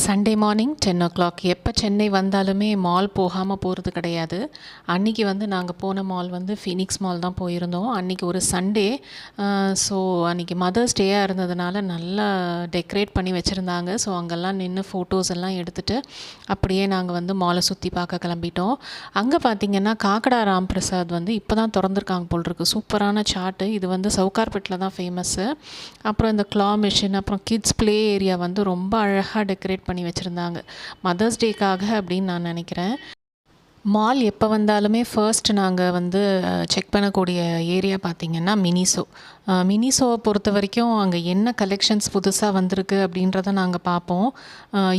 Sunday morning 10 o'clock. எப்போ சென்னை வந்தாலுமே mall போகாமல் போகிறது கிடையாது. அன்றைக்கி நாங்கள் போன மால் ஃபீனிக்ஸ் மால் தான் போயிருந்தோம். அன்றைக்கி ஒரு சண்டே. ஸோ அன்றைக்கி மதர்ஸ் டேயாக இருந்ததுனால நல்லா டெக்கரேட் பண்ணி வச்சுருந்தாங்க. ஸோ அங்கெல்லாம் நின்று ஃபோட்டோஸ் எல்லாம் எடுத்துகிட்டு அப்படியே நாங்கள் மாலை சுற்றி பார்க்க கிளம்பிட்டோம். அங்கே பார்த்திங்கன்னா காக்கடா ராம் பிரசாத் இப்போ தான் திறந்துருக்காங்க போல் இருக்குது. சூப்பரான சாட்டு. இது சவுகார்பேட்டில் தான் ஃபேமஸ்ஸு. அப்புறம் இந்த கிளா மிஷின், அப்புறம் கிட்ஸ் ப்ளே ஏரியா ரொம்ப அழகாக டெக்கரேட் பண்ணி வச்சுருந்தாங்க. மதர்ஸ் டேக்காக அப்படின்னு நான் நினைக்கிறேன். மால் எப்போ வந்தாலுமே ஃபர்ஸ்ட் நாங்கள் செக் பண்ணக்கூடிய ஏரியா பார்த்திங்கன்னா மினிசோ. மினிசோவை பொறுத்த வரைக்கும் அங்கே என்ன கலெக்ஷன்ஸ் புதுசாக வந்திருக்கு அப்படின்றத நாங்கள் பார்ப்போம்.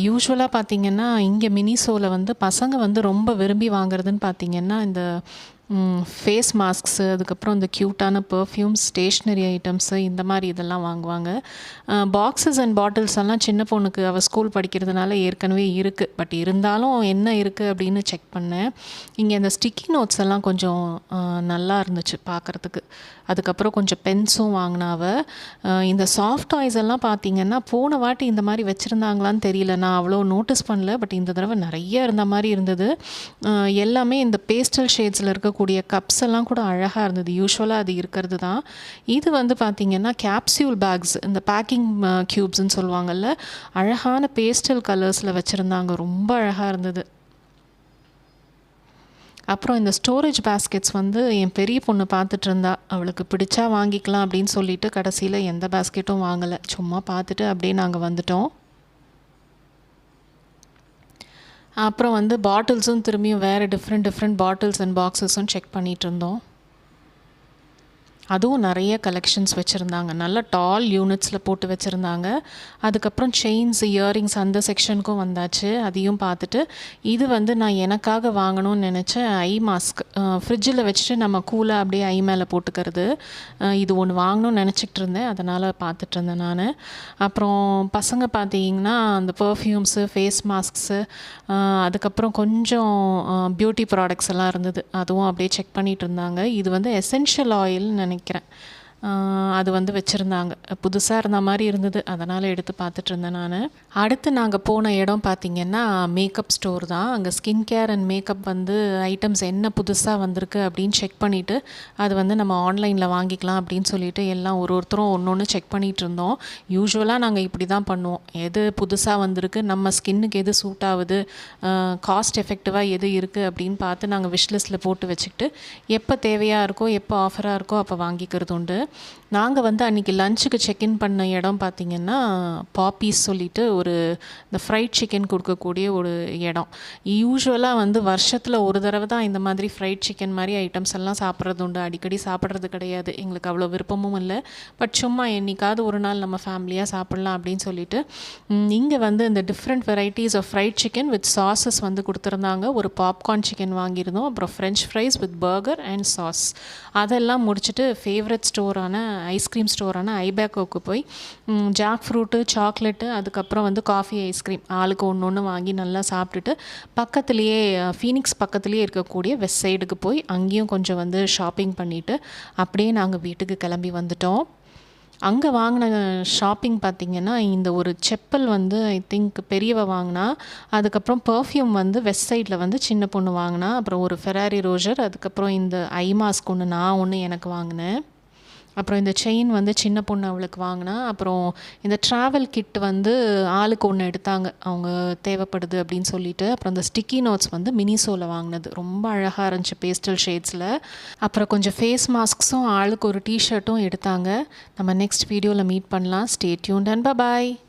யூஸ்வலாக பார்த்திங்கன்னா இங்கே மினிசோவில் பசங்க ரொம்ப விரும்பி வாங்குறதுன்னு பார்த்திங்கன்னா இந்த ஃபேஸ் மாஸ்க்ஸு, அதுக்கப்புறம் இந்த க்யூட்டான பர்ஃப்யூம்ஸ், ஸ்டேஷ்னரி ஐட்டம்ஸு, இந்த மாதிரி இதெல்லாம் வாங்குவாங்க. பாக்ஸஸ் அண்ட் பாட்டில்ஸ் எல்லாம் சின்ன பொண்ணுக்கு அவள் ஸ்கூல் படிக்கிறதுனால ஏற்கனவே இருக்குது. பட் இருந்தாலும் என்ன இருக்குது அப்படின்னு செக் பண்ணேன். இங்கே இந்த ஸ்டிக்கி நோட்ஸ் எல்லாம் கொஞ்சம் நல்லா இருந்துச்சு பார்க்குறதுக்கு. அதுக்கப்புறம் கொஞ்சம் பென்ஸும் வாங்கினாவ. இந்த சாஃப்ட் டாய்ஸ் எல்லாம் பார்த்திங்கன்னா போன வாட்டி இந்த மாதிரி வச்சுருந்தாங்களான்னு தெரியல, நான் அவ்வளோ நோட்டீஸ் பண்ணல. பட் இந்த தடவை நிறைய இருந்த மாதிரி இருந்தது. எல்லாமே இந்த பேஸ்டல் ஷேட்ஸில் இருக்கக்கூடிய கப்ஸ் எல்லாம் கூட அழகாக இருந்தது. யூஸ்வலாக அது இருக்கிறது தான். இது பார்த்திங்கன்னா கேப்சியூல் பேக்ஸ், இந்த பேக்கிங் க்யூப்ஸ்ன்னு சொல்லுவாங்கள்ல, அழகான பேஸ்டல் கலர்ஸில் வச்சுருந்தாங்க. ரொம்ப அழகாக இருந்தது. அப்புறம் இந்த ஸ்டோரேஜ் பேஸ்கெட்ஸ் என் பெரிய பொண்ணு பார்த்துட்டு இருந்தா. அவளுக்கு பிடிச்சா வாங்கிக்கலாம் அப்படின்னு சொல்லிட்டு கடைசியில் எந்த பேஸ்கெட்டும் வாங்கலை. சும்மா பார்த்துட்டு அப்படியே நாங்கள் வந்துட்டோம். அப்புறம் பாட்டில்ஸும் திரும்பியும் வேறு டிஃப்ரெண்ட் பாட்டில்ஸ் அண்ட் பாக்ஸஸும் செக் பண்ணிகிட்டு இருந்தோம். அதுவும் நிறைய கலெக்ஷன்ஸ் வச்சுருந்தாங்க. நல்ல டால் யூனிட்ஸில் போட்டு வச்சுருந்தாங்க. அதுக்கப்புறம் செயின்ஸ், இயரிங்ஸ் அந்த செக்ஷனுக்கும் வந்தாச்சு. அதையும் பார்த்துட்டு இது நான் எனக்காக வாங்கணும்னு நினச்ச ஐ மாஸ்க். ஃப்ரிட்ஜில் வச்சுட்டு நம்ம கூலாக அப்படியே ஐ மேலே போட்டுக்கிறது. இது ஒன்று வாங்கணும்னு நினச்சிக்கிட்டு இருந்தேன். அதனால் பார்த்துட்டு இருந்தேன் நான். அப்புறம் பசங்க பார்த்திங்கன்னா அந்த பர்ஃப்யூம்ஸு, ஃபேஸ் மாஸ்க்ஸு, அதுக்கப்புறம் கொஞ்சம் பியூட்டி ப்ராடக்ட்ஸ் எல்லாம் இருந்தது. அதுவும் அப்படியே செக் பண்ணிகிட்டு இருந்தாங்க. இது எசென்ஷியல் ஆயில்னு நினைக்கிறேன். அது வச்சுருந்தாங்க. புதுசாக இருந்த மாதிரி இருந்தது. அதனால் எடுத்து பார்த்துட்டு இருந்தேன் நான். அடுத்து நாங்கள் போன இடம் பார்த்திங்கன்னா மேக்கப் ஸ்டோர் தான். அங்கே skin care and makeup items என்ன புதுசாக வந்திருக்கு அப்படின்னு செக் பண்ணிவிட்டு அது நம்ம ஆன்லைனில் வாங்கிக்கலாம் அப்படின்னு சொல்லிட்டு எல்லாம் ஒருத்தரும் ஒன்று செக் பண்ணிகிட்டு இருந்தோம். யூஸ்வலாக நாங்கள் இப்படி தான் பண்ணுவோம். எது புதுசாக வந்திருக்கு, நம்ம ஸ்கின்னுக்கு எது சூட் ஆகுது, காஸ்ட் எஃபெக்டிவாக எது இருக்குது அப்படின்னு பார்த்து நாங்கள் விஷ்லிஸ்ட்டில் போட்டு வச்சுக்கிட்டு எப்போ தேவையாக இருக்கோ, எப்போ ஆஃபராக இருக்கோ அப்போ வாங்கிக்கிறது உண்டு. நாங்கள் அன்றைக்கி லஞ்சுக்கு செக்இன் பண்ண இடம் பார்த்திங்கன்னா பாப்பீஸ் சொல்லிட்டு ஒரு இந்த ஃப்ரைட் சிக்கன் கொடுக்கக்கூடிய ஒரு இடம். யூஸ்வலாக வருஷத்தில் ஒரு தடவை தான் இந்த மாதிரி ஃப்ரைட் சிக்கன் மாதிரி ஐட்டம்ஸ் எல்லாம் சாப்பிட்றது உண்டு. அடிக்கடி சாப்பிட்றது கிடையாது. எங்களுக்கு அவ்வளோ விருப்பமும் இல்லை. பட் சும்மா என்றைக்காவது ஒரு நாள் நம்ம ஃபேமிலியாக சாப்பிட்லாம் அப்படின்னு சொல்லிட்டு இங்கே இந்த different varieties of fried chicken with sauces கொடுத்துருந்தாங்க. ஒரு பாப்கார்ன் சிக்கன் வாங்கியிருந்தோம். அப்புறம் French fries with burger and sauce. அதெல்லாம் முடிச்சுட்டு ஃபேவரட் ஸ்டோரான ஐஸ்கிரீம் ஸ்டோரான ஐபேக்கோக்கு போய் ஜாக் ஃப்ரூட்டு, சாக்லேட்டு, அதுக்கப்புறம் காஃபி, ஐஸ்கிரீம் ஆளுக்கு ஒன்று வாங்கி நல்லா சாப்பிட்டுட்டு பக்கத்துலேயே ஃபீனிக்ஸ் பக்கத்துலேயே இருக்கக்கூடிய வெஸ்ட் சைடுக்கு போய் அங்கேயும் கொஞ்சம் ஷாப்பிங் பண்ணிவிட்டு அப்படியே நாங்கள் வீட்டுக்கு கிளம்பி வந்துட்டோம். அங்கே வாங்கின ஷாப்பிங் பார்த்திங்கன்னா இந்த ஒரு செப்பல் ஐ திங்க் பெரியவ வாங்கினா. அதுக்கப்புறம் பர்ஃப்யூம் வெஸ்ட் சைடில் சின்ன பொண்ணு வாங்கினா. அப்புறம் ஒரு ஃபெராரி ரோஜர், அதுக்கப்புறம் இந்த ஐ மாஸ்க் ஒன்று நான் ஒன்று எனக்கு வாங்கினேன். அப்புறம் இந்த செயின் சின்ன பொண்ணு அவளுக்கு வாங்கினா. அப்புறம் இந்த ட்ராவல் கிட் ஆளுக்கு ஒன்று எடுத்தாங்க, அவங்க தேவைப்படுது அப்படின்னு சொல்லிட்டு. அப்புறம் இந்த ஸ்டிக்கி நோட்ஸ் மினிசோவில் வாங்கினது ரொம்ப அழகாக இருந்துச்சு பேஸ்டல் ஷேட்ஸில். அப்புறம் கொஞ்சம் ஃபேஸ் மாஸ்க்ஸும் ஆளுக்கு ஒரு டிஷர்ட்டும் எடுத்தாங்க. நம்ம நெக்ஸ்ட் வீடியோவில் மீட் பண்ணலாம். Stay tuned and by.